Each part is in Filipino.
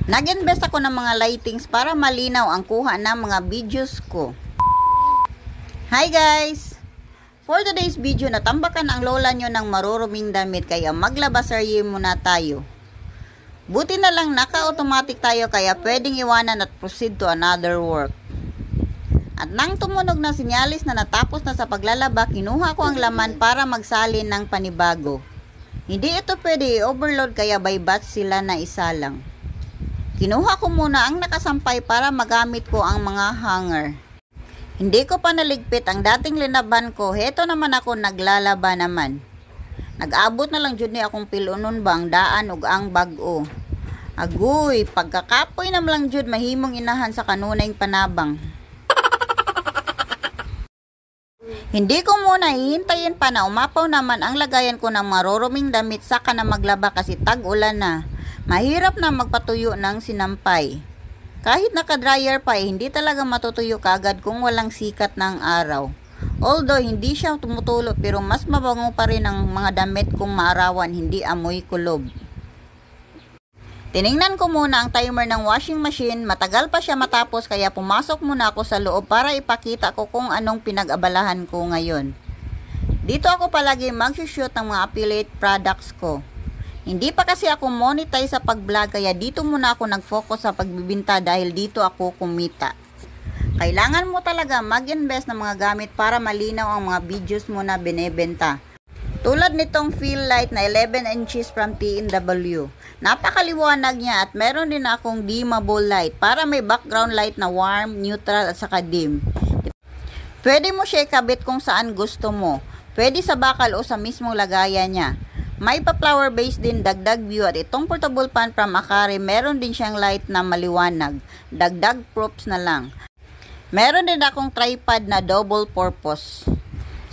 Nag-invest ako ng mga lightings para malinaw ang kuha ng mga videos ko. Hi guys! For today's video, natambakan ang lola nyo ng maruruming damit kaya maglabasarye muna tayo. Buti na lang naka-automatic tayo kaya pwedeng iwanan at proceed to another work. At nang tumunog na sinyalis na natapos na sa paglalaba, kinuha ko ang laman para magsalin ng panibago. Hindi ito pwede i-overload kaya by batch sila na isa lang. Kinuha ko muna ang nakasampay para magamit ko ang mga hanger. Hindi ko pa naligpit ang dating linaban ko, heto naman ako naglalaba naman. Nag-abot na lang jud ni akong pilunon ba ang daan ug ang bag-o. Agoy, pagkakapoy na lang jud mahimong inahan sa kanunay panabang. Hindi ko muna hihintayin pa na umapaw naman ang lagayan ko ng maruruming damit saka na maglaba kasi tag-ulan na. Mahirap na magpatuyo ng sinampay. Kahit naka-dryer pa hindi talaga matutuyo kagad kung walang sikat ng araw. Although hindi siya tumutulo pero mas mabango pa rin ang mga damit kung maarawan hindi amoy kulob. Tiningnan ko muna ang timer ng washing machine, matagal pa siya matapos kaya pumasok muna ako sa loob para ipakita ko kung anong pinag-abalahan ko ngayon. Dito ako palagi mag-shoot ng mga affiliate products ko. Hindi pa kasi ako monetize sa pag-vlog kaya dito muna ako nag-focus sa pagbibinta dahil dito ako kumita. Kailangan mo talaga mag-invest ng mga gamit para malinaw ang mga videos mo na binebenta. Tulad nitong fill light na 11 inches from T&W. Napakaliwanag niya at meron din akong dimmable light para may background light na warm, neutral at saka dim. Pwede mo siya ikabit kung saan gusto mo. Pwede sa bakal o sa mismong lagayan niya. May pa-flower base din dagdag view at itong portable fan from Akari meron din siyang light na maliwanag. Dagdag props na lang. Meron din akong tripod na double purpose.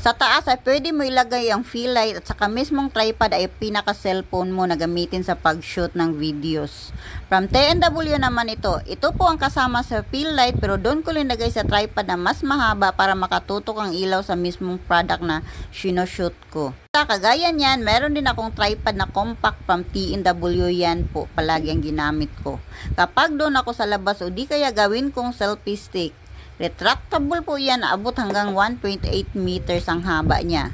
Sa taas ay pwede mo ilagay ang fill light at saka mismong tripod ay pinaka-cellphone mo na gamitin sa pag-shoot ng videos. From T&W naman ito. Ito po ang kasama sa fill light pero doon ko linagay sa tripod na mas mahaba para makatutok ang ilaw sa mismong product na sinoshoot ko. Kagaya niyan, meron din akong tripod na compact from T&W yan po palagi ang ginamit ko. Kapag doon ako sa labas o di kaya gawin kong selfie stick. Retractable po yan, abot hanggang 1.8 meters ang haba niya.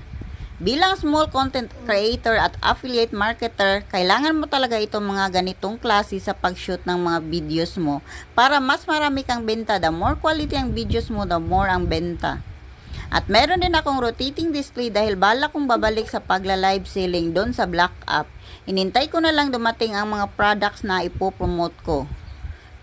Bilang small content creator at affiliate marketer, kailangan mo talaga itong mga ganitong klase sa pag-shoot ng mga videos mo para mas marami kang benta. The more quality ang videos mo, the more ang benta. At meron din akong rotating display dahil bala kong babalik sa pagla-live selling doon sa Black App. Inintay ko na lang dumating ang mga products na ipopromote ko.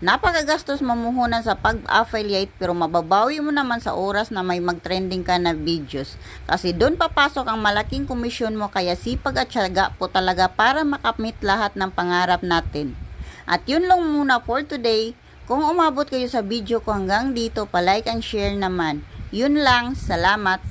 Napakagastos mamuhunan sa pag-affiliate pero mababawi mo naman sa oras na may mag-trending ka na videos. Kasi doon papasok ang malaking komisyon mo kaya sipag at tiyaga po talaga para makamit lahat ng pangarap natin. At yun lang muna for today. Kung umabot kayo sa video ko hanggang dito, palike and share naman. Yun lang, salamat.